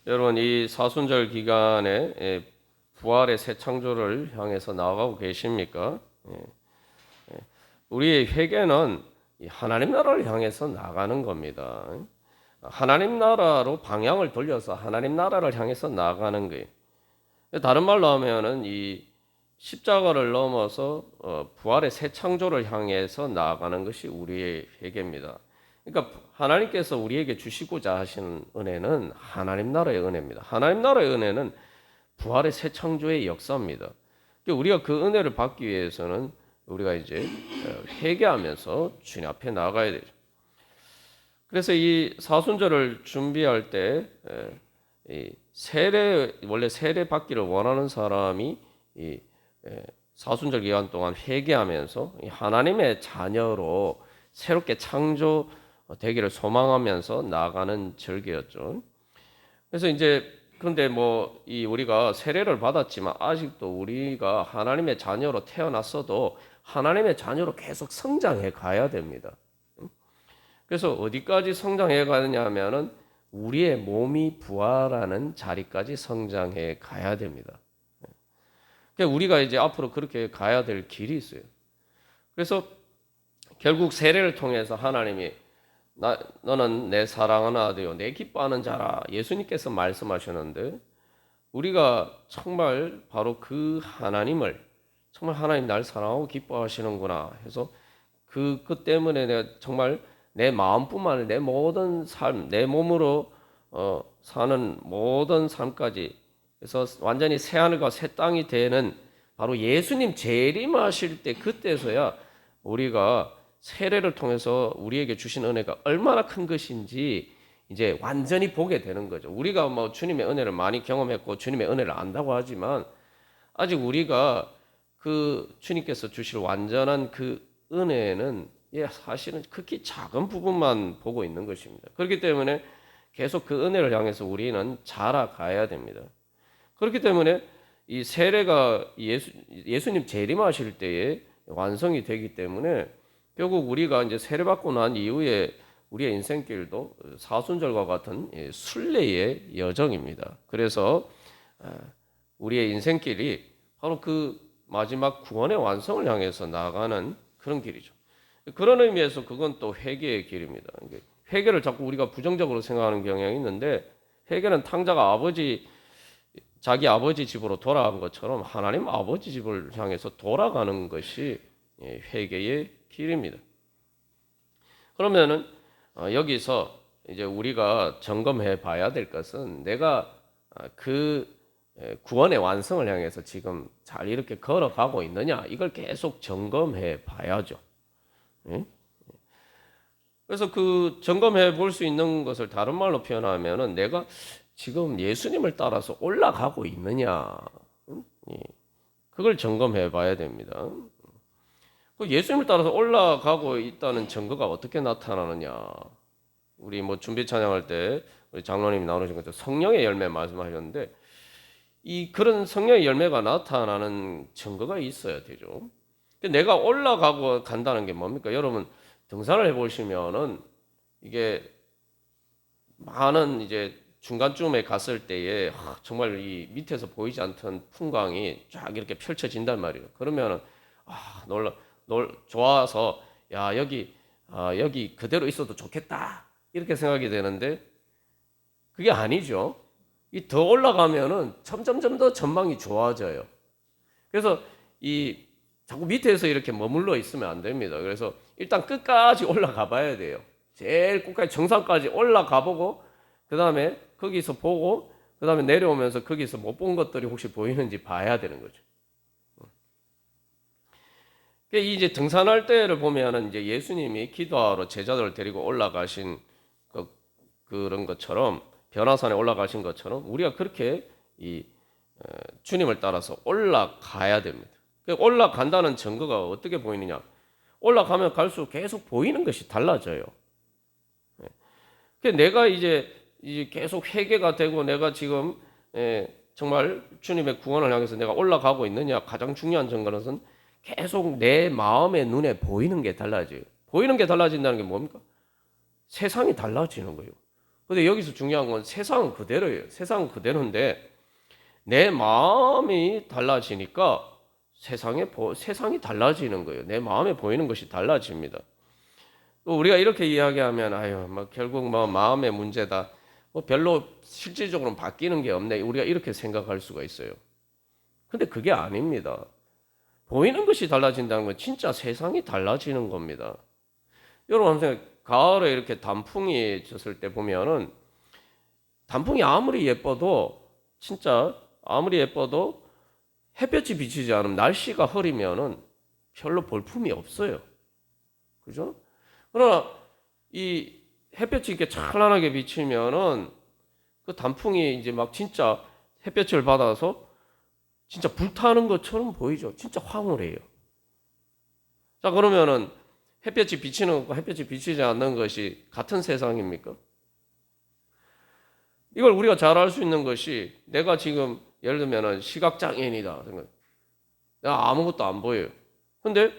여러분, 이 사순절 기간에 부활의 새 창조를 향해서 나아가고 계십니까? 우리의 회개는 이 하나님 나라를 향해서 나가는 겁니다. 하나님 나라로 방향을 돌려서 하나님 나라를 향해서 나가는 거예요. 다른 말로 하면은 이 십자가를 넘어서 부활의 새 창조를 향해서 나아가는 것이 우리의 회개입니다. 그러니까 하나님께서 우리에게 주시고자 하시는 은혜는 하나님 나라의 은혜입니다. 하나님 나라의 은혜는 부활의 새 창조의 역사입니다. 그러니까 우리가 그 은혜를 받기 위해서는 우리가 이제 회개하면서 주님 앞에 나가야 되죠. 그래서 이 사순절을 준비할 때 원래 세례 받기를 원하는 사람이 이 사순절 기간 동안 회개하면서 하나님의 자녀로 새롭게 창조되기를 소망하면서 나아가는 절기였죠. 그래서 이제 그런데 우리가 세례를 받았지만 아직도 우리가 하나님의 자녀로 태어났어도 하나님의 자녀로 계속 성장해 가야 됩니다. 그래서 어디까지 성장해 가느냐 하면은 우리의 몸이 부활하는 자리까지 성장해 가야 됩니다. 그러니까 우리가 이제 앞으로 그렇게 가야 될 길이 있어요. 그래서 결국 세례를 통해서 하나님이 너는 내 사랑하는 아들이요 내 기뻐하는 자라 예수님께서 말씀하셨는데 우리가 정말 바로 그 하나님을 정말 하나님 날 사랑하고 기뻐하시는구나 해서 그 때문에 내가 정말 내 마음뿐만 아니라 내 모든 삶, 내 몸으로 사는 모든 삶까지 그래서 완전히 새 하늘과 새 땅이 되는 바로 예수님 재림하실 때 그때서야 우리가 세례를 통해서 우리에게 주신 은혜가 얼마나 큰 것인지 이제 완전히 보게 되는 거죠. 우리가 주님의 은혜를 많이 경험했고 주님의 은혜를 안다고 하지만 아직 우리가 그 주님께서 주실 완전한 그 은혜는 사실은 극히 작은 부분만 보고 있는 것입니다. 그렇기 때문에 계속 그 은혜를 향해서 우리는 자라가야 됩니다. 그렇기 때문에 이 세례가 예수님 재림하실 때에 완성이 되기 때문에 결국 우리가 이제 세례받고 난 이후에 우리의 인생길도 사순절과 같은 순례의 여정입니다. 그래서 우리의 인생길이 바로 그 마지막 구원의 완성을 향해서 나아가는 그런 길이죠. 그런 의미에서 그건 또 회개의 길입니다. 회개를 자꾸 우리가 부정적으로 생각하는 경향이 있는데 회개는 탕자가 자기 아버지 집으로 돌아간 것처럼 하나님 아버지 집을 향해서 돌아가는 것이 회개의 길입니다. 그러면은 여기서 이제 우리가 점검해 봐야 될 것은 내가 그 구원의 완성을 향해서 지금 잘 이렇게 걸어가고 있느냐 이걸 계속 점검해 봐야죠. 그래서 그 점검해 볼 수 있는 것을 다른 말로 표현하면은 내가 지금 예수님을 따라서 올라가고 있느냐 그걸 점검해 봐야 됩니다. 그 예수님을 따라서 올라가고 있다는 증거가 어떻게 나타나느냐? 우리 준비 찬양할 때 우리 장로님이 나누신 것처럼 성령의 열매 말씀하셨는데 그런 성령의 열매가 나타나는 증거가 있어야 되죠. 내가 올라가고 간다는 게 뭡니까? 여러분 등산을 해보시면은 이게 많은 이제 중간쯤에 갔을 때에 정말 이 밑에서 보이지 않던 풍광이 쫙 이렇게 펼쳐진단 말이에요. 그러면은 좋아서 여기 그대로 있어도 좋겠다 이렇게 생각이 되는데 그게 아니죠. 더 올라가면은 점점점 더 전망이 좋아져요. 그래서 자꾸 밑에서 이렇게 머물러 있으면 안 됩니다. 그래서 일단 끝까지 올라가 봐야 돼요. 제일 끝까지 정상까지 올라가 보고 그 다음에 거기서 보고 그 다음에 내려오면서 거기서 못 본 것들이 혹시 보이는지 봐야 되는 거죠. 이제 등산할 때를 보면은 이제 예수님이 기도하러 제자들을 데리고 올라가신 그런 것처럼 변화산에 올라가신 것처럼 우리가 그렇게 주님을 따라서 올라가야 됩니다. 올라간다는 증거가 어떻게 보이느냐? 올라가면 갈수록 계속 보이는 것이 달라져요. 내가 이제 계속 회개가 되고 내가 지금 정말 주님의 구원을 향해서 내가 올라가고 있느냐? 가장 중요한 증거는 계속 내 마음의 눈에 보이는 게 달라져요. 보이는 게 달라진다는 게 뭡니까? 세상이 달라지는 거예요. 근데 여기서 중요한 건 세상은 그대로예요. 세상은 그대로인데 내 마음이 달라지니까 세상이 달라지는 거예요. 내 마음에 보이는 것이 달라집니다. 또 우리가 이렇게 이야기하면 아유, 뭐 결국 뭐 마음의 문제다. 뭐 별로 실질적으로는 바뀌는 게 없네. 우리가 이렇게 생각할 수가 있어요. 근데 그게 아닙니다. 보이는 것이 달라진다는 건 진짜 세상이 달라지는 겁니다. 여러분, 가을에 이렇게 단풍이 졌을 때 보면은 단풍이 아무리 예뻐도 진짜 아무리 예뻐도 햇볕이 비치지 않으면 날씨가 흐리면은 별로 볼품이 없어요. 그죠? 그러나 이 햇볕이 이렇게 찬란하게 비치면은 그 단풍이 이제 막 진짜 햇볕을 받아서 진짜 불타는 것처럼 보이죠. 진짜 황홀해요. 자, 그러면은 햇볕이 비치는 것과 햇볕이 비치지 않는 것이 같은 세상입니까? 이걸 우리가 잘 알 수 있는 것이 내가 지금 예를 들면은 시각장애인이다. 내가 아무것도 안 보여요. 근데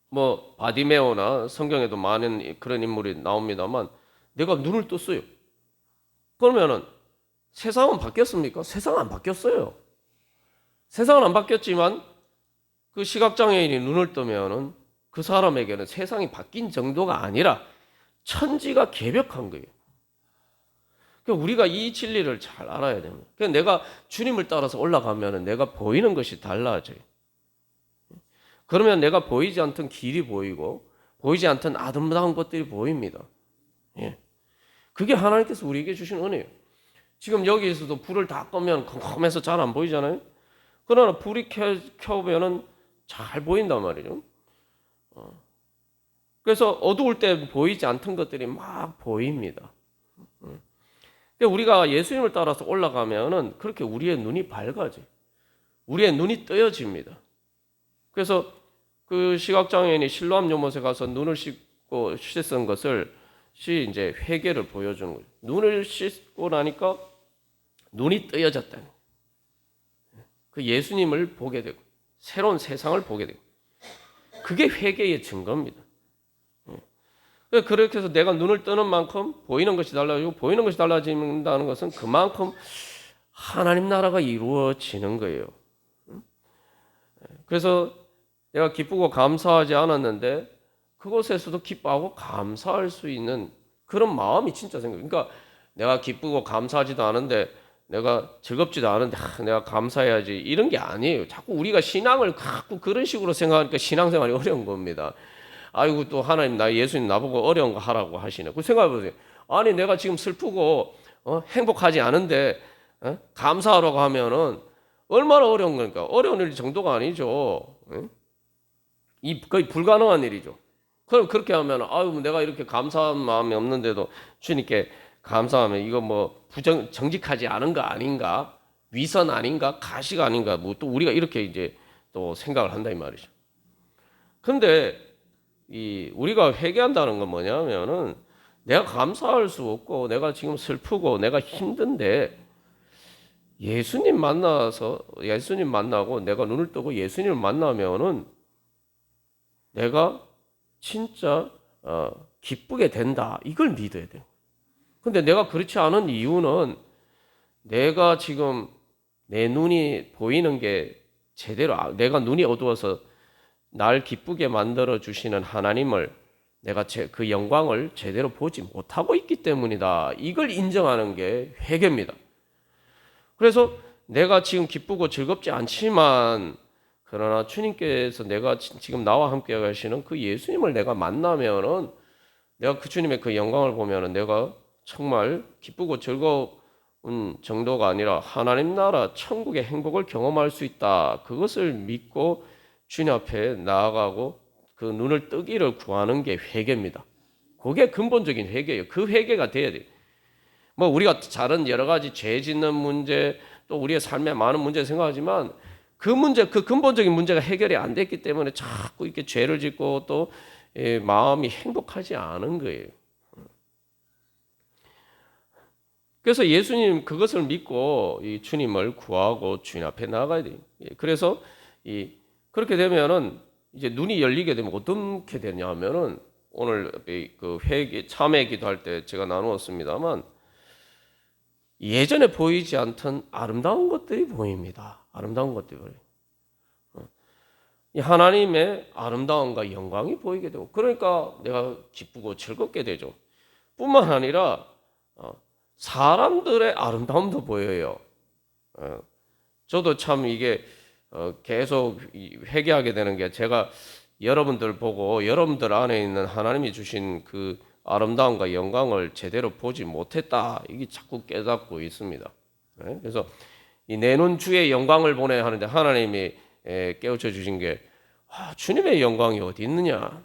뭐 바디메오나 성경에도 많은 그런 인물이 나옵니다만 내가 눈을 떴어요. 그러면은 세상은 바뀌었습니까? 세상은 안 바뀌었어요. 세상은 안 바뀌었지만 그 시각장애인이 눈을 뜨면은 그 사람에게는 세상이 바뀐 정도가 아니라 천지가 개벽한 거예요. 그러니까 우리가 이 진리를 잘 알아야 됩니다. 그러니까 내가 주님을 따라서 올라가면은 내가 보이는 것이 달라져요. 그러면 내가 보이지 않던 길이 보이고 보이지 않던 아름다운 것들이 보입니다. 예. 그게 하나님께서 우리에게 주신 은혜예요. 지금 여기에서도 불을 다 끄면 컴컴해서 잘 안 보이잖아요. 그러나 불이 켜면은 잘 보인단 말이죠. 그래서 어두울 때 보이지 않던 것들이 막 보입니다. 우리가 예수님을 따라서 올라가면은 그렇게 우리의 눈이 밝아져요. 우리의 눈이 뜨여집니다. 그래서 그 시각장애인이 실로암 요못에 가서 눈을 씻고 씻은 것을 이제 회개를 보여주는 거예요. 눈을 씻고 나니까 눈이 뜨여졌다는 거예요. 그 예수님을 보게 되고 새로운 세상을 보게 되고 그게 회개의 증거입니다. 그렇게 해서 내가 눈을 뜨는 만큼 보이는 것이 달라지고 보이는 것이 달라진다는 것은 그만큼 하나님 나라가 이루어지는 거예요. 그래서 내가 기쁘고 감사하지 않았는데 그곳에서도 기뻐하고 감사할 수 있는 그런 마음이 진짜 생겨요. 그러니까 내가 기쁘고 감사하지도 않은데 내가 즐겁지도 않은데 내가 감사해야지 이런 게 아니에요. 자꾸 우리가 신앙을 자꾸 그런 식으로 생각하니까 신앙생활이 어려운 겁니다. 아이고 또 하나님 나 예수님 나보고 어려운 거 하라고 하시네. 그 생각해 보세요. 아니 내가 지금 슬프고 행복하지 않은데 감사하라고 하면은 얼마나 어려운 거니까 어려운 일 정도가 아니죠. 이 거의 불가능한 일이죠. 그럼 그렇게 하면 아유 내가 이렇게 감사한 마음이 없는데도 주님께 감사하면 이거 뭐 정직하지 않은 거 아닌가? 위선 아닌가? 가식 아닌가? 뭐 또 우리가 이렇게 이제 또 생각을 한다 이 말이죠. 근데 우리가 회개한다는 건 뭐냐면은 내가 감사할 수 없고 내가 지금 슬프고 내가 힘든데 예수님 만나고 내가 눈을 뜨고 예수님을 만나면은 내가 진짜 기쁘게 된다. 이걸 믿어야 돼요. 근데 내가 그렇지 않은 이유는 내가 지금 내 눈이 보이는 게 제대로 내가 눈이 어두워서 날 기쁘게 만들어 주시는 하나님을 내가 그 영광을 제대로 보지 못하고 있기 때문이다. 이걸 인정하는 게 회개입니다. 그래서 내가 지금 기쁘고 즐겁지 않지만 그러나 주님께서 내가 지금 나와 함께 하시는 그 예수님을 내가 만나면은 내가 그 주님의 그 영광을 보면은 내가 정말 기쁘고 즐거운 정도가 아니라 하나님 나라 천국의 행복을 경험할 수 있다. 그것을 믿고 주님 앞에 나아가고 그 눈을 뜨기를 구하는 게 회개입니다. 그게 근본적인 회개예요. 그 회개가 돼야 돼요. 뭐 우리가 다른 여러 가지 죄 짓는 문제 또 우리의 삶에 많은 문제 생각하지만 그 근본적인 문제가 해결이 안 됐기 때문에 자꾸 이렇게 죄를 짓고 또 마음이 행복하지 않은 거예요. 그래서 예수님 그것을 믿고 이 주님을 구하고 주님 앞에 나아가야 돼요. 그래서 그렇게 되면은 이제 눈이 열리게 되면 어떻게 되냐면은 오늘 그 회개 참회 기도할 때 제가 나누었습니다만 예전에 보이지 않던 아름다운 것들이 보입니다. 아름다운 것들이 보여요. 이 하나님의 아름다움과 영광이 보이게 되고 그러니까 내가 기쁘고 즐겁게 되죠. 뿐만 아니라 사람들의 아름다움도 보여요. 저도 참 이게 계속 회개하게 되는 게 제가 여러분들 보고 여러분들 안에 있는 하나님이 주신 그 아름다움과 영광을 제대로 보지 못했다. 이게 자꾸 깨닫고 있습니다. 그래서 이 내놓은 주의 영광을 보내야 하는데 하나님이 깨우쳐 주신 게 주님의 영광이 어디 있느냐?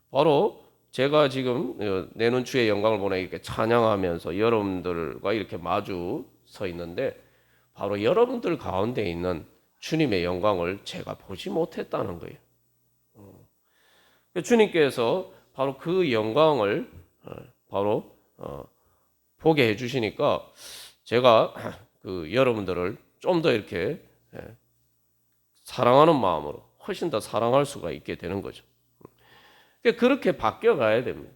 바로 제가 지금 내놓은 주의 영광을 보내 이렇게 찬양하면서 여러분들과 이렇게 마주 서 있는데 바로 여러분들 가운데 있는 주님의 영광을 제가 보지 못했다는 거예요. 주님께서 바로 그 영광을 바로 보게 해주시니까 제가 그 여러분들을 좀 더 이렇게 사랑하는 마음으로 훨씬 더 사랑할 수가 있게 되는 거죠. 그렇게 바뀌어가야 됩니다.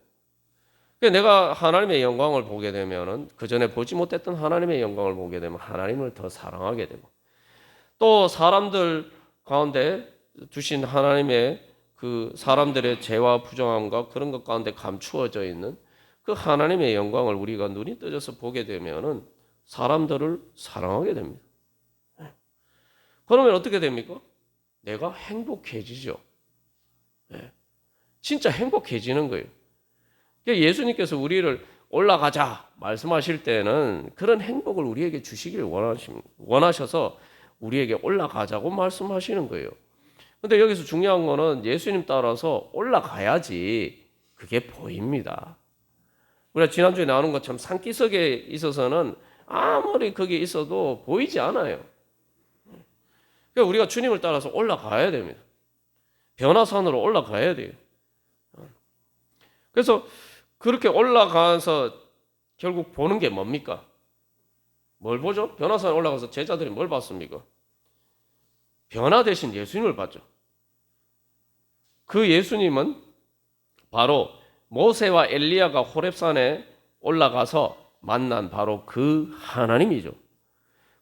내가 하나님의 영광을 보게 되면은 그 전에 보지 못했던 하나님의 영광을 보게 되면 하나님을 더 사랑하게 되고 또 사람들 가운데 두신 하나님의 그 사람들의 죄와 부정함과 그런 것 가운데 감추어져 있는 그 하나님의 영광을 우리가 눈이 떠져서 보게 되면은 사람들을 사랑하게 됩니다. 그러면 어떻게 됩니까? 내가 행복해지죠. 진짜 행복해지는 거예요. 예수님께서 우리를 올라가자 말씀하실 때는 그런 행복을 우리에게 주시기를 원하셔서 우리에게 올라가자고 말씀하시는 거예요. 근데 여기서 중요한 거는 예수님 따라서 올라가야지 그게 보입니다. 우리가 지난주에 나눈 것처럼 산기슭에 있어서는 아무리 거기에 있어도 보이지 않아요. 그러니까 우리가 주님을 따라서 올라가야 됩니다. 변화산으로 올라가야 돼요. 그래서 그렇게 올라가서 결국 보는 게 뭡니까? 뭘 보죠? 변화산에 올라가서 제자들이 뭘 봤습니까? 변화 대신 예수님을 봤죠. 그 예수님은 바로 모세와 엘리야가 호렙산에 올라가서 만난 바로 그 하나님이죠.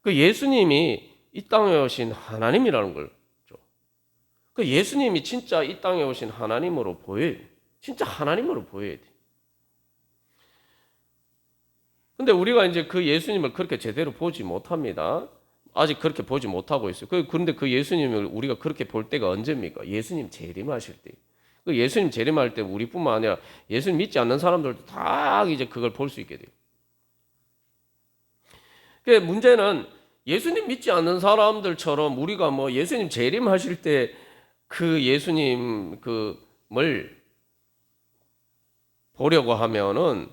그 예수님이 이 땅에 오신 하나님이라는 거죠. 그 예수님이 진짜 이 땅에 오신 하나님으로 보여요. 진짜 하나님으로 보여야 돼. 근데 우리가 이제 그 예수님을 그렇게 제대로 보지 못합니다. 아직 그렇게 보지 못하고 있어요. 그런데 그 예수님을 우리가 그렇게 볼 때가 언제입니까? 예수님 재림하실 때. 그 예수님 재림할 때 우리뿐만 아니라 예수님 믿지 않는 사람들도 다 이제 그걸 볼 수 있게 돼요. 그 문제는 예수님 믿지 않는 사람들처럼 우리가 뭐 예수님 재림하실 때 그 예수님 그을 보려고 하면은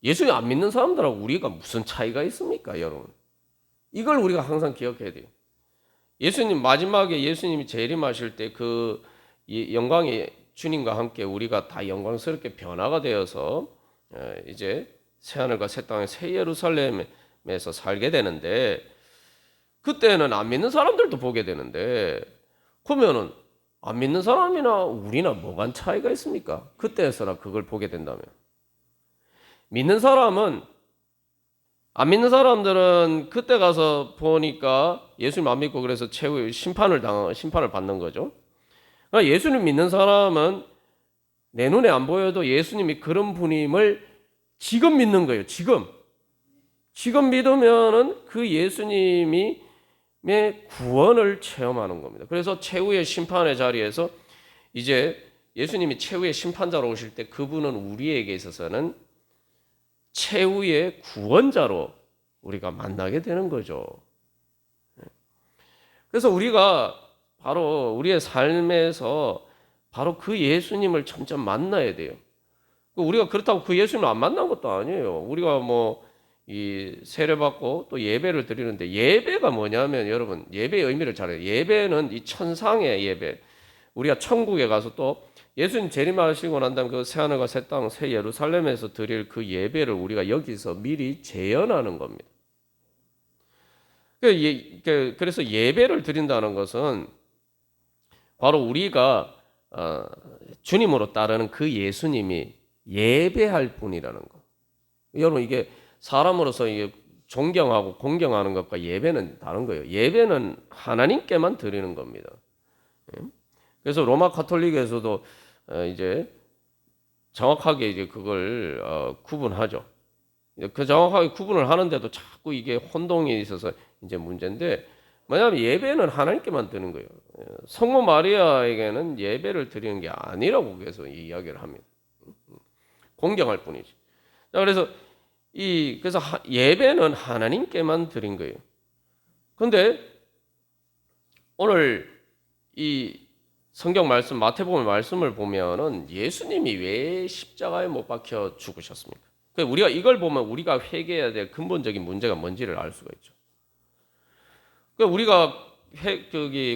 예수님 안 믿는 사람들하고 우리가 무슨 차이가 있습니까, 여러분? 이걸 우리가 항상 기억해야 돼요. 예수님 마지막에 예수님이 재림하실 때 그 영광의 주님과 함께 우리가 다 영광스럽게 변화가 되어서 이제 새 하늘과 새 땅의 새 예루살렘에서 살게 되는데 그때는 안 믿는 사람들도 보게 되는데 그러면은 안 믿는 사람이나 우리나 뭐가 차이가 있습니까? 그때서나 그걸 보게 된다면. 믿는 사람은 안 믿는 사람들은 그때 가서 보니까 예수님 안 믿고 그래서 최후의 심판을 받는 거죠. 그러니까 예수님 믿는 사람은 내 눈에 안 보여도 예수님이 그런 분임을 지금 믿는 거예요. 지금 믿으면은 그 예수님이 구원을 체험하는 겁니다. 그래서 최후의 심판의 자리에서 이제 예수님이 최후의 심판자로 오실 때 그분은 우리에게 있어서는 최후의 구원자로 우리가 만나게 되는 거죠. 그래서 우리가 바로 우리의 삶에서 바로 그 예수님을 점점 만나야 돼요. 우리가 그렇다고 그 예수님을 안 만난 것도 아니에요. 우리가 뭐 이 세례받고 또 예배를 드리는데 예배가 뭐냐면 여러분 예배의 의미를 잘 해요. 예배는 이 천상의 예배. 우리가 천국에 가서 또 예수님 재림하시고 난 다음 그 새하늘과 새 땅, 새 예루살렘에서 드릴 그 예배를 우리가 여기서 미리 재현하는 겁니다. 그래서 예배를 드린다는 것은 바로 우리가 주님으로 따르는 그 예수님이 예배할 분이라는 거. 여러분 이게 사람으로서 이게 존경하고 공경하는 것과 예배는 다른 거예요. 예배는 하나님께만 드리는 겁니다. 그래서 로마 가톨릭에서도 이제 정확하게 이제 그걸 구분하죠. 그 정확하게 구분을 하는데도 자꾸 이게 혼동이 있어서 이제 문제인데, 뭐냐면 예배는 하나님께만 드리는 거예요. 성모 마리아에게는 예배를 드리는 게 아니라고 계속 이야기를 합니다. 공경할 뿐이지. 자, 그래서 그래서 예배는 하나님께만 드린 거예요. 근데 오늘 이 성경 말씀, 마태복음 말씀을 보면은 예수님이 왜 십자가에 못 박혀 죽으셨습니까? 우리가 이걸 보면 우리가 회개해야 될 근본적인 문제가 뭔지를 알 수가 있죠. 우리가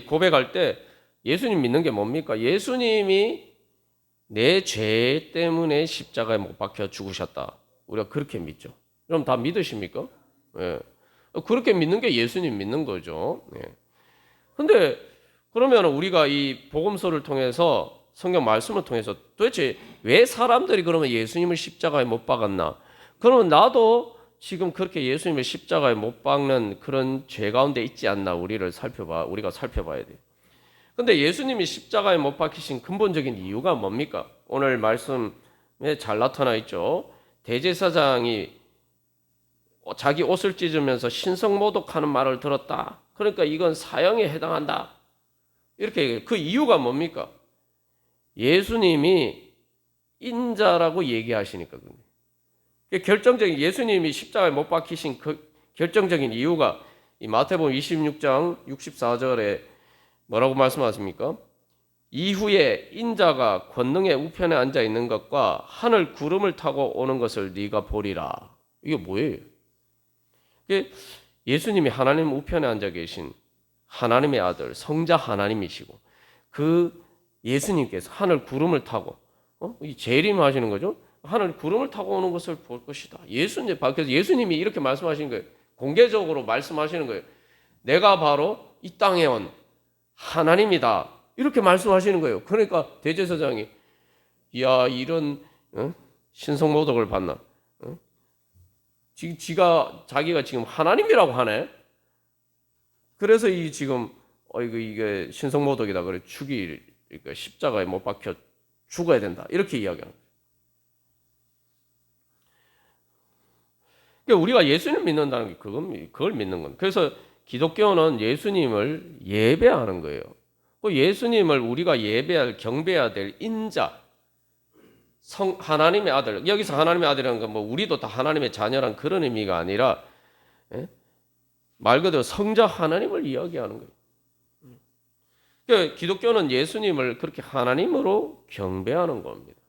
고백할 때 예수님 믿는 게 뭡니까? 예수님이 내 죄 때문에 십자가에 못 박혀 죽으셨다. 우리가 그렇게 믿죠. 그럼 다 믿으십니까? 예. 그렇게 믿는 게 예수님 믿는 거죠. 예. 근데 그러면 우리가 이 복음서를 통해서 성경 말씀을 통해서 도대체 왜 사람들이 그러면 예수님을 십자가에 못 박았나? 그러면 나도 지금 그렇게 예수님을 십자가에 못 박는 그런 죄 가운데 있지 않나? 우리가 살펴봐야 돼요. 근데 예수님이 십자가에 못 박히신 근본적인 이유가 뭡니까? 오늘 말씀에 잘 나타나 있죠. 대제사장이 자기 옷을 찢으면서 신성모독하는 말을 들었다. 그러니까 이건 사형에 해당한다. 이렇게 그 이유가 뭡니까? 예수님이 인자라고 얘기하시니까. 결정적인 예수님이 십자가에 못 박히신 그 결정적인 이유가 이 마태복음 26장 64절에 뭐라고 말씀하십니까? 이후에 인자가 권능의 우편에 앉아 있는 것과 하늘 구름을 타고 오는 것을 네가 보리라. 이게 뭐예요? 예수님이 하나님 우편에 앉아 계신 하나님의 아들, 성자 하나님이시고 그 예수님께서 하늘 구름을 타고 재림하시는 거죠. 하늘 구름을 타고 오는 것을 볼 것이다. 그래서 예수님이 이렇게 말씀하시는 거예요. 공개적으로 말씀하시는 거예요. 내가 바로 이 땅에 온 하나님이다. 이렇게 말씀하시는 거예요. 그러니까 대제사장이 야 이런 신성모독을 받나? 자기가 지금 하나님이라고 하네. 그래서 지금 이게 신성모독이다. 그래 그러니까 십자가에 못 박혀 죽어야 된다. 이렇게 이야기합니다. 그러니까 우리가 예수님 믿는다는 게 그걸 믿는 건. 그래서 기독교는 예수님을 예배하는 거예요. 예수님을 우리가 경배해야 될 인자, 하나님의 아들. 여기서 하나님의 아들이라는 건 우리도 다 하나님의 자녀란 그런 의미가 아니라 말 그대로 성자 하나님을 이야기하는 거예요. 그러니까 기독교는 예수님을 그렇게 하나님으로 경배하는 겁니다.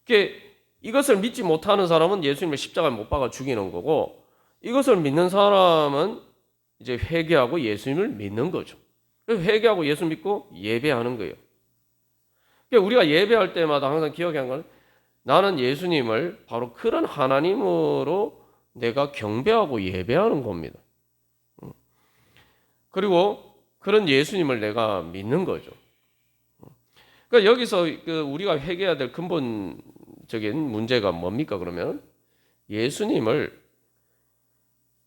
그러니까 이것을 믿지 못하는 사람은 예수님을 십자가에 못 박아 죽이는 거고, 이것을 믿는 사람은 이제 회개하고 예수님을 믿는 거죠. 회개하고 예수 믿고 예배하는 거예요. 그러니까 우리가 예배할 때마다 항상 기억해야 하는 건 나는 예수님을 바로 그런 하나님으로 내가 경배하고 예배하는 겁니다. 그리고 그런 예수님을 내가 믿는 거죠. 그러니까 여기서 우리가 회개해야 될 근본적인 문제가 뭡니까? 그러면 예수님을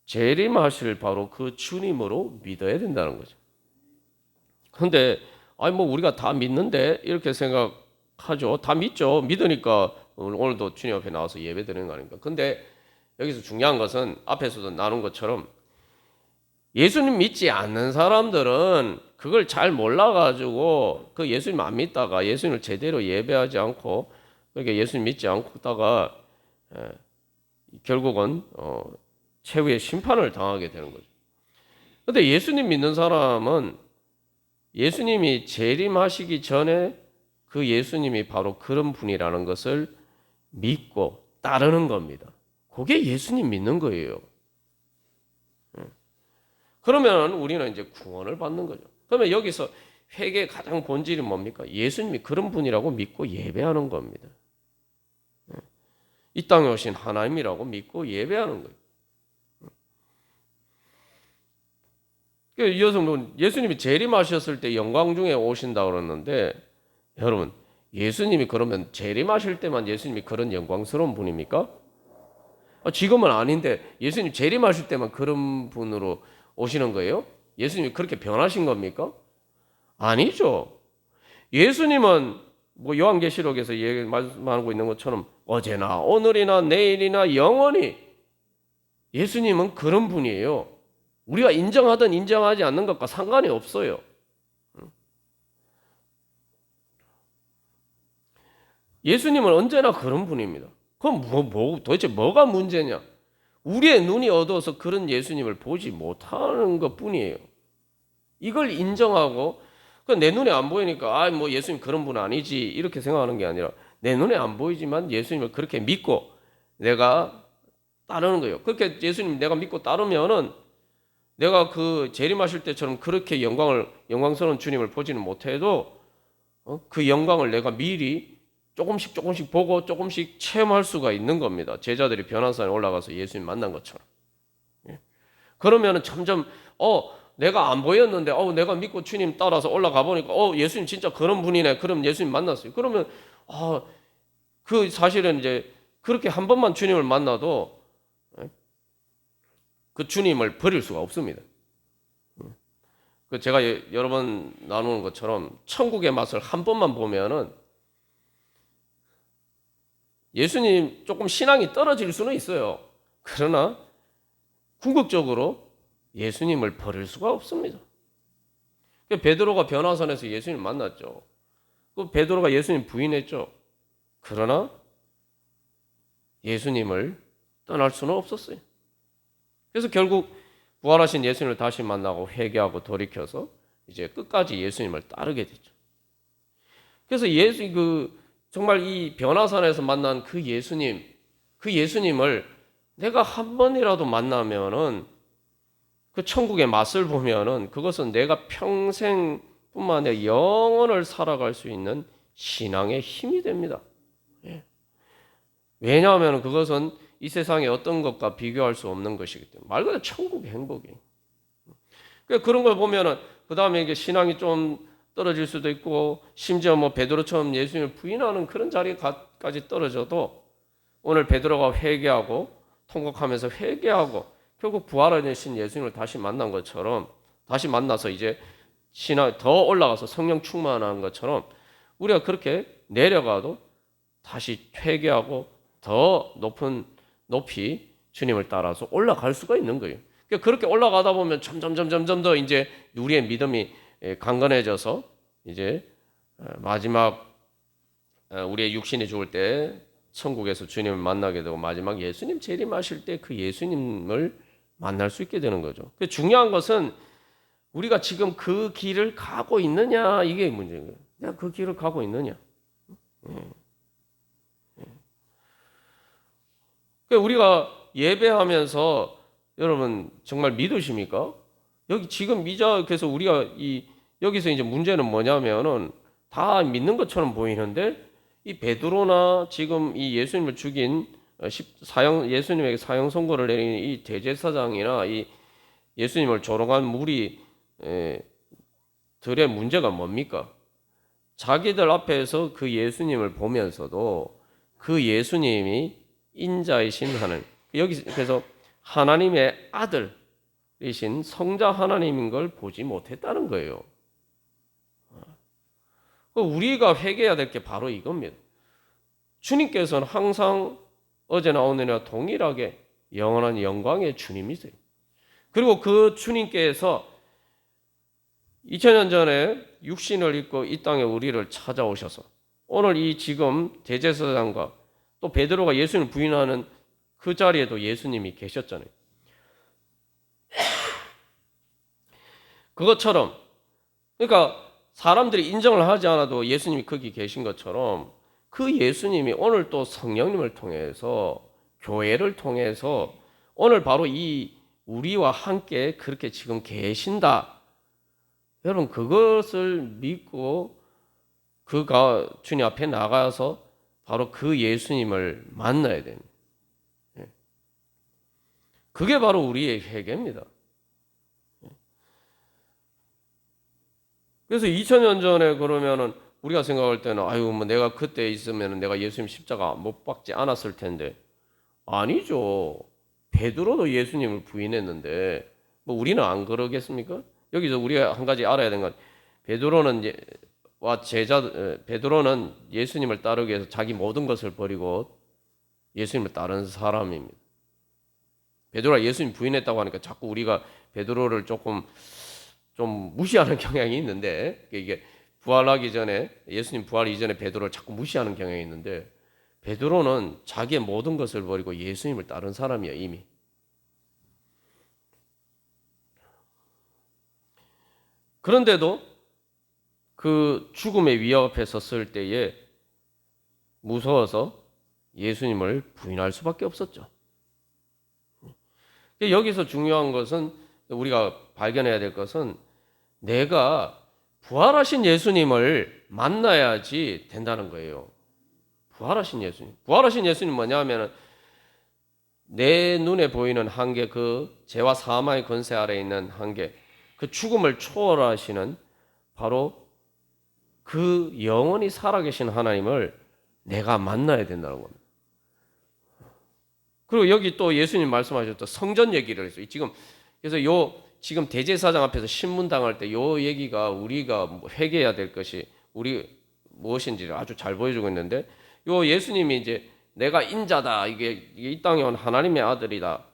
재림하실 바로 그 주님으로 믿어야 된다는 거죠. 그런데 우리가 다 믿는데 이렇게 생각하죠. 다 믿죠. 믿으니까 오늘도 주님 앞에 나와서 예배드리는 거 아닙니까? 근데 여기서 중요한 것은 앞에서도 나눈 것처럼 예수님 믿지 않는 사람들은 그걸 잘 몰라가지고 그 예수님 안 믿다가 예수님을 제대로 예배하지 않고 그렇게 예수님 믿지 않다가 결국은 최후의 심판을 당하게 되는 거죠. 그런데 예수님 믿는 사람은 예수님이 재림하시기 전에 그 예수님이 바로 그런 분이라는 것을 믿고 따르는 겁니다. 그게 예수님 믿는 거예요. 그러면 우리는 이제 구원을 받는 거죠. 그러면 여기서 회개의 가장 본질이 뭡니까? 예수님이 그런 분이라고 믿고 예배하는 겁니다. 이 땅에 오신 하나님이라고 믿고 예배하는 거예요. 이어서 예수님이 재림하셨을 때 영광 중에 오신다고 그러는데 여러분 예수님이 그러면 재림하실 때만 예수님이 그런 영광스러운 분입니까? 지금은 아닌데 예수님 재림하실 때만 그런 분으로 오시는 거예요? 예수님이 그렇게 변하신 겁니까? 아니죠. 예수님은 뭐 요한계시록에서 말씀하고 있는 것처럼 어제나 오늘이나 내일이나 영원히 예수님은 그런 분이에요. 우리가 인정하든 인정하지 않는 것과 상관이 없어요. 예수님은 언제나 그런 분입니다. 그럼 도대체 뭐가 문제냐? 우리의 눈이 어두워서 그런 예수님을 보지 못하는 것 뿐이에요. 이걸 인정하고 내 눈에 안 보이니까 뭐 예수님 그런 분 아니지 이렇게 생각하는 게 아니라 내 눈에 안 보이지만 예수님을 그렇게 믿고 내가 따르는 거예요. 그렇게 예수님 내가 믿고 따르면은 내가 그 재림하실 때처럼 그렇게 영광스러운 주님을 보지는 못해도 그 영광을 내가 미리 조금씩 보고 조금씩 체험할 수가 있는 겁니다. 제자들이 변화산에 올라가서 예수님 만난 것처럼. 그러면은 점점 내가 안 보였는데 내가 믿고 주님 따라서 올라가 보니까 예수님 진짜 그런 분이네. 그럼 예수님 만났어요. 그러면 그 사실은 이제 그렇게 한 번만 주님을 만나도 그 주님을 버릴 수가 없습니다. 그 제가 여러 번 나누는 것처럼 천국의 맛을 한 번만 보면은 예수님 조금 신앙이 떨어질 수는 있어요. 그러나 궁극적으로 예수님을 버릴 수가 없습니다. 베드로가 변화산에서 예수님 만났죠. 그 베드로가 예수님 부인했죠. 그러나 예수님을 떠날 수는 없었어요. 그래서 결국 부활하신 예수님을 다시 만나고 회개하고 돌이켜서 이제 끝까지 예수님을 따르게 됐죠. 그래서 정말 이 변화산에서 만난 그 예수님을 내가 한 번이라도 만나면은 그 천국의 맛을 보면은 그것은 내가 평생뿐만 아니라 영원을 살아갈 수 있는 신앙의 힘이 됩니다. 왜냐하면 그것은 이 세상의 어떤 것과 비교할 수 없는 것이기 때문에 말 그대로 천국의 행복이에요. 그런 걸 보면은 그 다음에 이게 신앙이 좀 떨어질 수도 있고 심지어 뭐 베드로처럼 예수님을 부인하는 그런 자리까지 떨어져도 오늘 베드로가 회개하고 통곡하면서 회개하고 결국 부활하신 예수님을 다시 만난 것처럼 다시 만나서 이제 신앙 더 올라가서 성령 충만한 것처럼 우리가 그렇게 내려가도 다시 회개하고 더 높이 주님을 따라서 올라갈 수가 있는 거예요. 그렇게 올라가다 보면 점점 더 이제 우리의 믿음이 강건해져서 이제 마지막 우리의 육신이 죽을 때 천국에서 주님을 만나게 되고 마지막 예수님 재림하실 때 그 예수님을 만날 수 있게 되는 거죠. 중요한 것은 우리가 지금 그 길을 가고 있느냐 이게 문제인 거예요. 내가 그 길을 가고 있느냐. 우리가 예배하면서 여러분 정말 믿으십니까? 여기 지금 그래서 우리가 여기서 이제 문제는 뭐냐면은 다 믿는 것처럼 보이는데 이 베드로나 지금 이 예수님을 죽인 예수님에게 사형 선고를 내린 이 대제사장이나 이 예수님을 조롱한 무리 들의 문제가 뭡니까? 자기들 앞에서 그 예수님을 보면서도 그 예수님이 인자이신 하나님 그래서 하나님의 아들이신 성자 하나님인 걸 보지 못했다는 거예요. 우리가 회개해야 될 게 바로 이겁니다. 주님께서는 항상 어제나 오늘이나 동일하게 영원한 영광의 주님이세요. 그리고 그 주님께서 2000년 전에 육신을 입고 이 땅에 우리를 찾아오셔서 오늘 이 지금 대제사장과 또 베드로가 예수님을 부인하는 그 자리에도 예수님이 계셨잖아요. 그것처럼 그러니까 사람들이 인정을 하지 않아도 예수님이 거기 계신 것처럼 그 예수님이 오늘 또 성령님을 통해서 교회를 통해서 오늘 바로 이 우리와 함께 그렇게 지금 계신다. 여러분 그것을 믿고 주님 앞에 나가서 바로 그 예수님을 만나야 됩니다. 그게 바로 우리의 회개입니다. 그래서 2000년 전에 그러면은 우리가 생각할 때는 아유 뭐 내가 그때 있으면 내가 예수님 십자가 못 박지 않았을 텐데 아니죠. 베드로도 예수님을 부인했는데 뭐 우리는 안 그러겠습니까? 여기서 우리가 한 가지 알아야 되는 건 베드로는 베드로는 예수님을 따르기 위해서 자기 모든 것을 버리고 예수님을 따르는 사람입니다. 베드로가 예수님 부인했다고 하니까 자꾸 우리가 베드로를 조금 좀 무시하는 경향이 있는데 이게 부활하기 전에 예수님 부활 이전에 베드로를 자꾸 무시하는 경향이 있는데 베드로는 자기의 모든 것을 버리고 예수님을 따른 사람이야 이미. 그런데도 그 죽음의 위협 앞에 섰을 때에 무서워서 예수님을 부인할 수밖에 없었죠. 여기서 중요한 것은 우리가 발견해야 될 것은 내가 부활하신 예수님을 만나야지 된다는 거예요. 부활하신 예수님. 부활하신 예수님 뭐냐면 내 눈에 보이는 한계, 그 죄와 사망의 권세 아래에 있는 한계, 그 죽음을 초월하시는 바로 그 영원히 살아계신 하나님을 내가 만나야 된다는 겁니다. 그리고 여기 또 예수님 말씀하셨던 성전 얘기를 했어요. 그래서 지금 대제사장 앞에서 신문 당할 때 요 얘기가 우리가 회개해야 될 것이 우리 무엇인지를 아주 잘 보여주고 있는데 요 예수님이 이제 내가 인자다 이게 이 땅에 온 하나님의 아들이다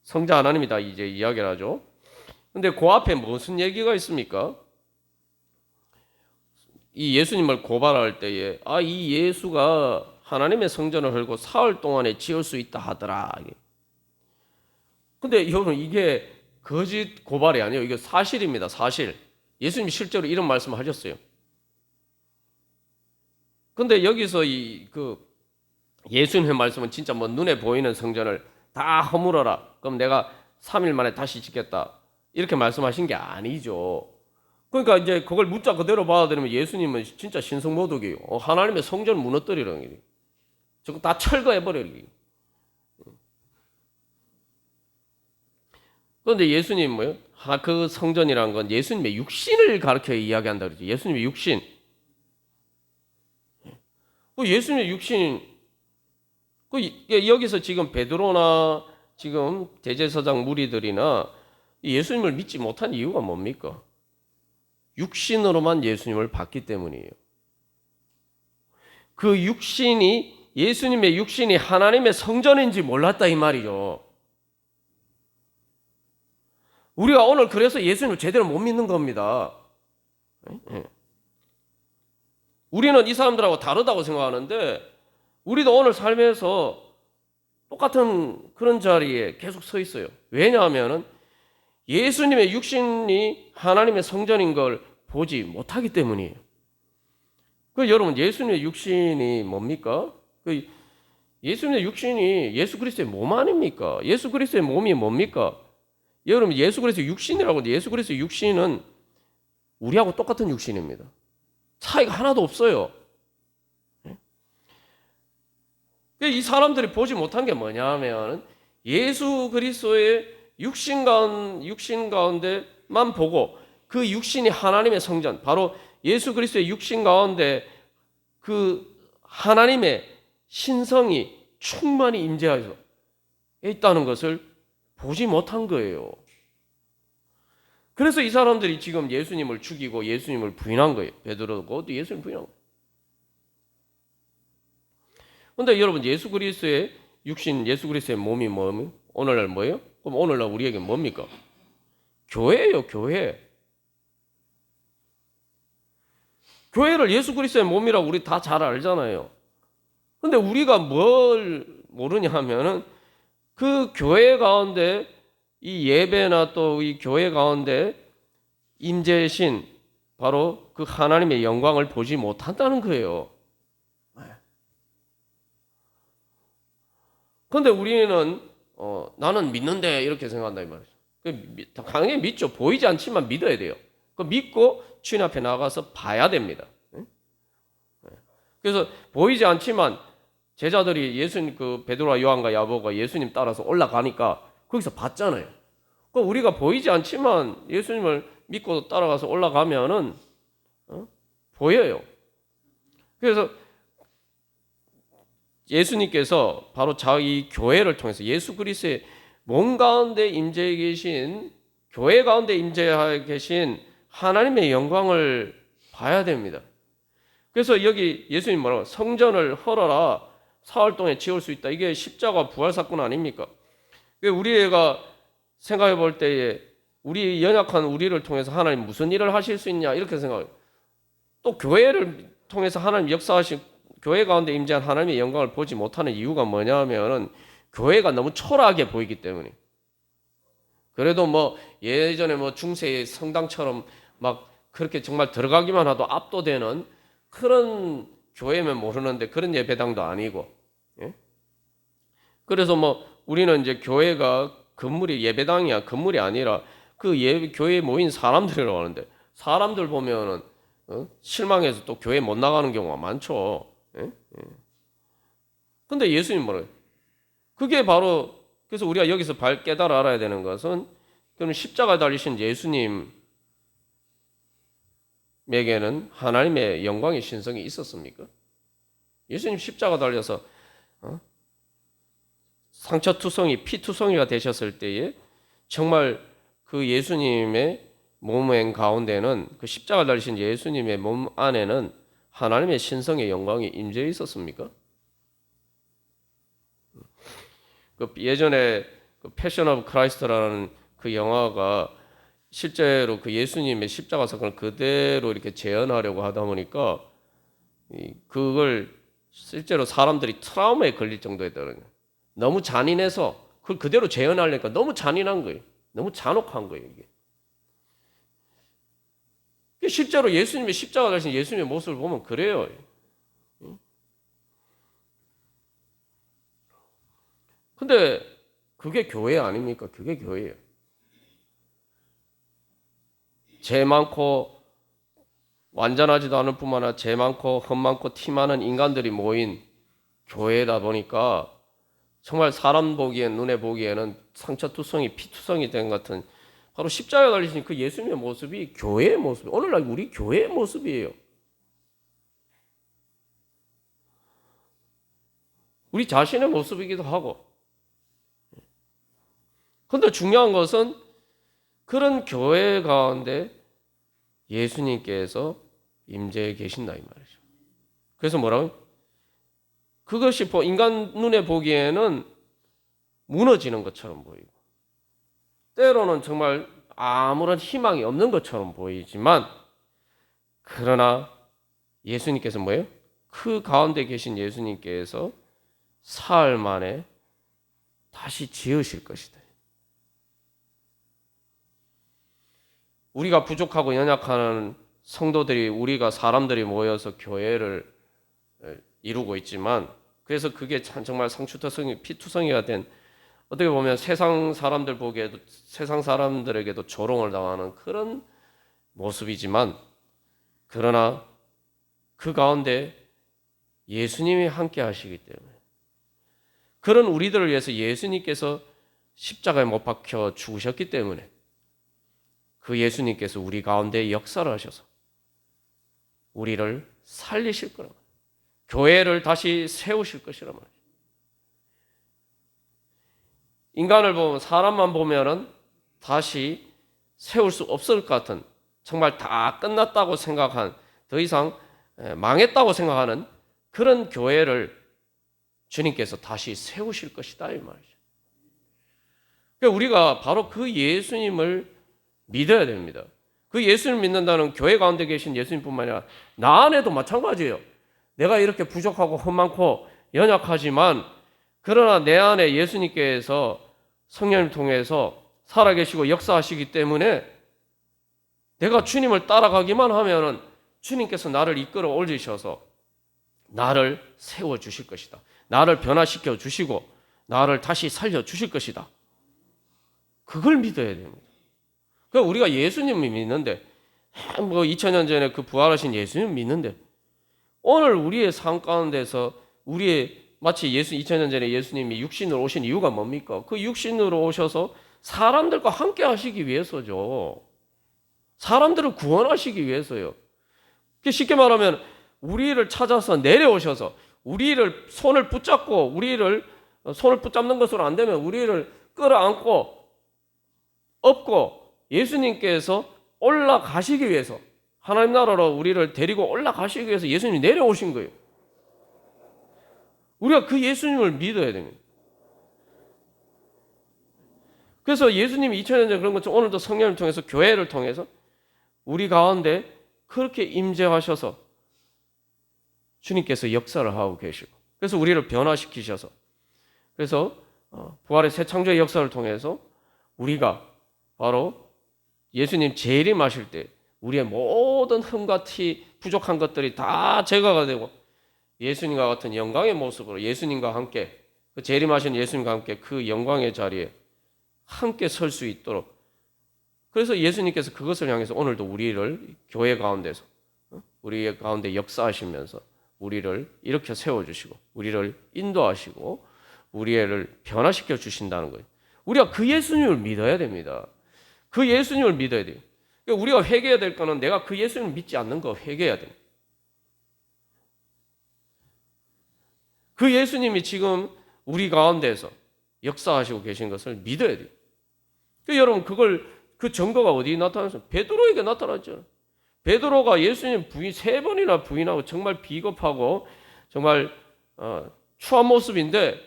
성자 하나님이다 이제 이야기를 하죠. 근데 그 앞에 무슨 얘기가 있습니까? 이 예수님을 고발할 때에 이 예수가 하나님의 성전을 헐고 사흘 동안에 지을 수 있다 하더라. 근데 여러분 이게 거짓 고발이 아니에요. 이게 사실입니다. 사실. 예수님이 실제로 이런 말씀을 하셨어요. 근데 여기서 예수님의 말씀은 진짜 뭐 눈에 보이는 성전을 다 허물어라. 그럼 내가 3일 만에 다시 짓겠다. 이렇게 말씀하신 게 아니죠. 그러니까 이제 그걸 문자 그대로 받아들이면 예수님은 진짜 신성모독이에요. 하나님의 성전을 무너뜨리라는 거예요. 저거 다 철거해버리기. 그런데 예수님 뭐요? 그 성전이라는 건 예수님의 육신을 가르쳐 이야기한다 그러죠. 예수님의 육신. 예수님의 육신. 여기서 지금 베드로나 지금 대제사장 무리들이나 예수님을 믿지 못한 이유가 뭡니까? 육신으로만 예수님을 봤기 때문이에요. 그 육신이 예수님의 육신이 하나님의 성전인지 몰랐다 이 말이죠. 우리가 오늘 그래서 예수님을 제대로 못 믿는 겁니다. 우리는 이 사람들하고 다르다고 생각하는데 우리도 오늘 삶에서 똑같은 그런 자리에 계속 서 있어요. 왜냐하면 예수님의 육신이 하나님의 성전인 걸 보지 못하기 때문이에요. 여러분 예수님의 육신이 뭡니까? 예수님의 육신이 예수 그리스도의 몸 아닙니까? 예수 그리스도의 몸이 뭡니까? 여러분 예수 그리스도의 육신이라고 하는데 예수 그리스도의 육신은 우리하고 똑같은 육신입니다. 차이가 하나도 없어요. 이 사람들이 보지 못한 게 뭐냐면 예수 그리스도의 육신 가운데만 보고 그 육신이 하나님의 성전, 바로 예수 그리스도의 육신 가운데 그 하나님의 신성이 충만히 임재하여 있다는 것을 보지 못한 거예요. 그래서 이 사람들이 지금 예수님을 죽이고 예수님을 부인한 거예요. 베드로도 예수님을 부인한 거예요. 그런데 여러분 예수 그리스도의 육신, 예수 그리스도의 몸이 뭐예요? 오늘날 뭐예요? 그럼 오늘날 우리에게 뭡니까? 교회예요, 교회. 교회를 예수 그리스도의 몸이라고 우리 다 잘 알잖아요. 근데 우리가 뭘 모르냐 하면은 그 교회 가운데 이 예배나 또 이 교회 가운데 임재신 바로 그 하나님의 영광을 보지 못한다는 거예요. 그런데 우리는 나는 믿는데 이렇게 생각한다 이 말이죠. 당연히 믿죠. 보이지 않지만 믿어야 돼요. 그 믿고 주인 앞에 나가서 봐야 됩니다. 그래서 보이지 않지만 제자들이 예수님 그 베드로와 요한과 야고보가 예수님 따라서 올라가니까 거기서 봤잖아요. 그 우리가 보이지 않지만 예수님을 믿고 따라가서 올라가면은 보여요. 그래서 예수님께서 바로 자기 교회를 통해서 예수 그리스도의 몸 가운데 임재해 계신, 교회 가운데 임재해 계신 하나님의 영광을 봐야 됩니다. 그래서 여기 예수님 뭐라고, 성전을 헐어라 사흘 동안에 지을 수 있다. 이게 십자가 부활 사건 아닙니까? 우리가 생각해 볼 때에 우리 연약한 우리를 통해서 하나님 무슨 일을 하실 수 있냐 이렇게 생각해요. 또 교회를 통해서 하나님 역사하신, 교회 가운데 임재한 하나님의 영광을 보지 못하는 이유가 뭐냐면은 교회가 너무 초라하게 보이기 때문에. 그래도 뭐 예전에 뭐 중세의 성당처럼 막 그렇게 정말 들어가기만 해도 압도되는 그런 교회면 모르는데 그런 예배당도 아니고. 예? 그래서 뭐 우리는 이제 교회가 건물이 예배당이야, 건물이 아니라 그 교회에 모인 사람들이라고 하는데, 사람들 보면은 실망해서 또 교회 못 나가는 경우가 많죠. 예? 근데 예수님 뭐래요? 그게 바로, 그래서 우리가 여기서 깨달아 알아야 되는 것은, 그럼 십자가 달리신 예수님에게는 하나님의 영광의 신성이 있었습니까? 예수님 십자가 달려서 상처투성이, 피투성이가 되셨을 때에 정말 그 예수님의 몸의 가운데는, 그 십자가 달리신 예수님의 몸 안에는 하나님의 신성의 영광이 임재해 있었습니까? 그 예전에 그 패션 오브 크라이스트라는 그 영화가 실제로 그 예수님의 십자가 사건을 그대로 이렇게 재현하려고 하다 보니까 그걸 실제로 사람들이 트라우마에 걸릴 정도였다는 거예요. 너무 잔인해서 그걸 그대로 재현하려니까 너무 잔인한 거예요. 너무 잔혹한 거예요, 이게. 실제로 예수님의 십자가 달리신 예수님의 모습을 보면 그래요. 근데 그게 교회 아닙니까? 그게 교회예요. 죄 많고 완전하지도 않을 뿐만 아니라 죄 많고 흠 많고 티 많은 인간들이 모인 교회다 보니까 정말 사람 보기엔, 눈에 보기에는 상처투성이, 피투성이 된 것 같은, 바로 십자가에 달리신 그 예수님의 모습이 교회의 모습, 오늘날 우리 교회의 모습이에요. 우리 자신의 모습이기도 하고. 그런데 중요한 것은 그런 교회 가운데 예수님께서 임재해 계신다 이 말이죠. 그래서 뭐라고요? 그것이 인간 눈에 보기에는 무너지는 것처럼 보이고, 때로는 정말 아무런 희망이 없는 것처럼 보이지만, 그러나 예수님께서 뭐예요? 그 가운데 계신 예수님께서 사흘 만에 다시 지으실 것이다. 우리가 부족하고 연약한 성도들이, 우리가 사람들이 모여서 교회를 이루고 있지만, 그래서 그게 정말 상추투성이, 피투성이가 된, 어떻게 보면 세상 사람들에게도 조롱을 당하는 그런 모습이지만, 그러나 그 가운데 예수님이 함께 하시기 때문에, 그런 우리들을 위해서 예수님께서 십자가에 못 박혀 죽으셨기 때문에 그 예수님께서 우리 가운데 역사를 하셔서 우리를 살리실 거라고, 교회를 다시 세우실 것이란 말이에요. 인간을 보면, 사람만 보면은 다시 세울 수 없을 것 같은, 정말 다 끝났다고 생각한, 더 이상 망했다고 생각하는 그런 교회를 주님께서 다시 세우실 것이다 이 말이죠. 그러니까 우리가 바로 그 예수님을 믿어야 됩니다. 그 예수님을 믿는다는, 교회 가운데 계신 예수님뿐만 아니라 나 안에도 마찬가지예요. 내가 이렇게 부족하고 흠많고 연약하지만, 그러나 내 안에 예수님께서 성령을 통해서 살아계시고 역사하시기 때문에 내가 주님을 따라가기만 하면은 주님께서 나를 이끌어 올리셔서 나를 세워주실 것이다. 나를 변화시켜 주시고 나를 다시 살려 주실 것이다. 그걸 믿어야 됩니다. 그러니까 우리가 예수님을 믿는데, 2000년 전에 그 부활하신 예수님을 믿는데, 오늘 우리의 삶 가운데서 마치 2000년 전에 예수님이 육신으로 오신 이유가 뭡니까? 그 육신으로 오셔서 사람들과 함께 하시기 위해서죠. 사람들을 구원하시기 위해서요. 쉽게 말하면 우리를 찾아서 내려오셔서 우리를 손을 붙잡고 우리를 손을 붙잡는 것으로 안 되면 우리를 끌어안고 업고 예수님께서 올라가시기 위해서 하나님 나라로 우리를 데리고 올라가시기 위해서 예수님이 내려오신 거예요. 우리가 그 예수님을 믿어야 됩니다. 그래서 예수님이 2000년 전 그런 것처럼 오늘도 성령을 통해서 교회를 통해서 우리 가운데 그렇게 임재하셔서 주님께서 역사를 하고 계시고 그래서 우리를 변화시키셔서 그래서 부활의 새 창조의 역사를 통해서 우리가 바로 예수님 재림하실 때 우리의 모든 흠과 티 부족한 것들이 다 제거가 되고 예수님과 같은 영광의 모습으로 예수님과 함께 그 재림하신 예수님과 함께 그 영광의 자리에 함께 설 수 있도록 그래서 예수님께서 그것을 향해서 오늘도 우리를 교회 가운데서 우리 가운데 역사하시면서 우리를 일으켜 세워주시고 우리를 인도하시고 우리를 변화시켜 주신다는 거예요. 우리가 그 예수님을 믿어야 됩니다. 그 예수님을 믿어야 돼요. 그러니까 우리가 회개해야 될 거는 내가 그 예수님을 믿지 않는 거 회개해야 돼요. 그 예수님이 지금 우리 가운데서 역사하시고 계신 것을 믿어야 돼요. 그러니까 여러분 그 증거가 어디에 나타났어요? 베드로에게 나타났죠. 베드로가 예수님 부인 3번이나 부인하고 정말 비겁하고 정말 추한 모습인데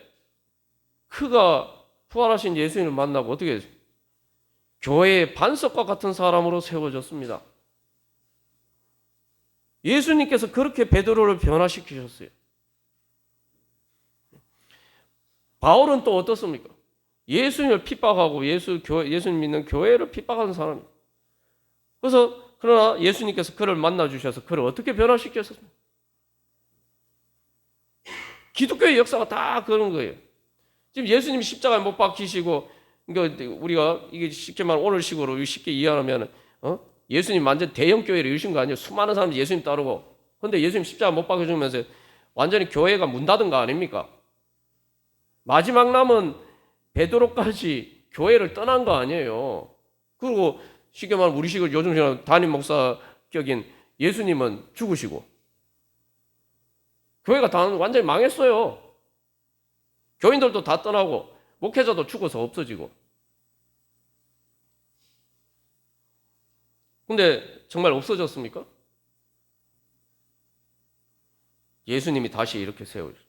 그가 부활하신 예수님을 만나고 어떻게 했어요? 교회의 반석과 같은 사람으로 세워졌습니다. 예수님께서 그렇게 베드로를 변화시키셨어요. 바울은 또 어떻습니까? 예수님을 핍박하고 예수님 믿는 교회를 핍박하는 사람이에요. 그래서 그러나 예수님께서 그를 만나 주셔서 그를 어떻게 변화시켰습니까? 기독교의 역사가 다 그런 거예요. 지금 예수님이 십자가에 못 박히시고 그러니까 우리가 이게 쉽게 말하면 오늘식으로 쉽게 이해하면 예수님 완전 대형 교회를 이루신 거 아니에요? 수많은 사람들이 예수님 따르고. 그런데 예수님 십자가 못 박혀주면서 완전히 교회가 문 닫은 거 아닙니까? 마지막 남은 베드로까지 교회를 떠난 거 아니에요. 그리고 쉽게 말하면 우리식으로 요즘 담임 목사격인 예수님은 죽으시고 교회가 다 완전히 망했어요. 교인들도 다 떠나고 목회자도 죽어서 없어지고. 근데 정말 없어졌습니까? 예수님이 다시 이렇게 세우셨어요.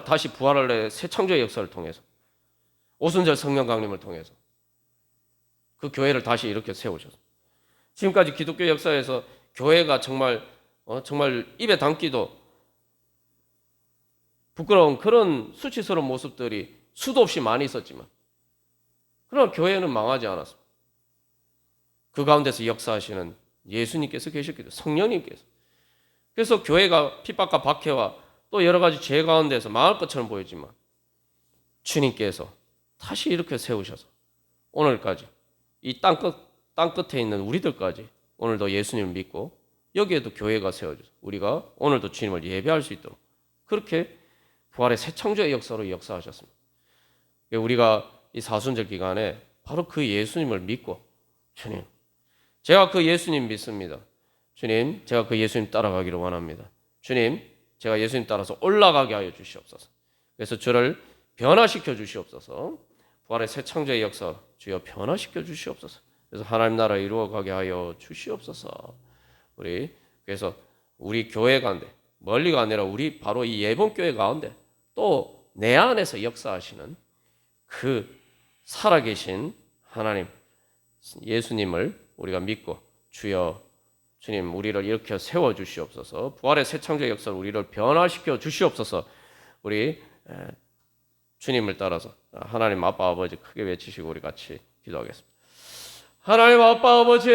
다시 부활할 새 창조의 역사를 통해서 오순절 성령 강림을 통해서 그 교회를 다시 이렇게 세우셨어요. 지금까지 기독교 역사에서 교회가 정말 입에 담기도 부끄러운 그런 수치스러운 모습들이 수도 없이 많이 있었지만 그러나 교회는 망하지 않았습니다. 그 가운데서 역사하시는 예수님께서 계셨기 때문에 성령님께서 그래서 교회가 핍박과 박해와 또 여러 가지 죄 가운데서 망할 것처럼 보이지만 주님께서 다시 이렇게 세우셔서 오늘까지 이 땅 끝에 있는 우리들까지 오늘도 예수님을 믿고 여기에도 교회가 세워져서 우리가 오늘도 주님을 예배할 수 있도록 그렇게 부활의 새 창조의 역사로 역사하셨습니다. 우리가 이 사순절 기간에 바로 그 예수님을 믿고 주님, 제가 그 예수님 믿습니다. 주님, 제가 그 예수님 따라가기를 원합니다. 주님, 제가 예수님 따라서 올라가게 하여 주시옵소서. 그래서 저를 변화시켜 주시옵소서. 부활의 새 창조의 역사 주여 변화시켜 주시옵소서. 그래서 하나님 나라 이루어가게 하여 주시옵소서. 그래서 우리 교회 가운데 멀리가 아니라 우리 바로 이 예봉교회 가운데 또 내 안에서 역사하시는 그 살아계신 하나님 예수님을 우리가 믿고 주님 우리를 일으켜 세워 주시옵소서. 부활의 새 창조의 역사를 우리를 변화시켜 주시옵소서. 우리 주님을 따라서 하나님 아빠 아버지 크게 외치시고 우리 같이 기도하겠습니다. 하나님 아빠 아버지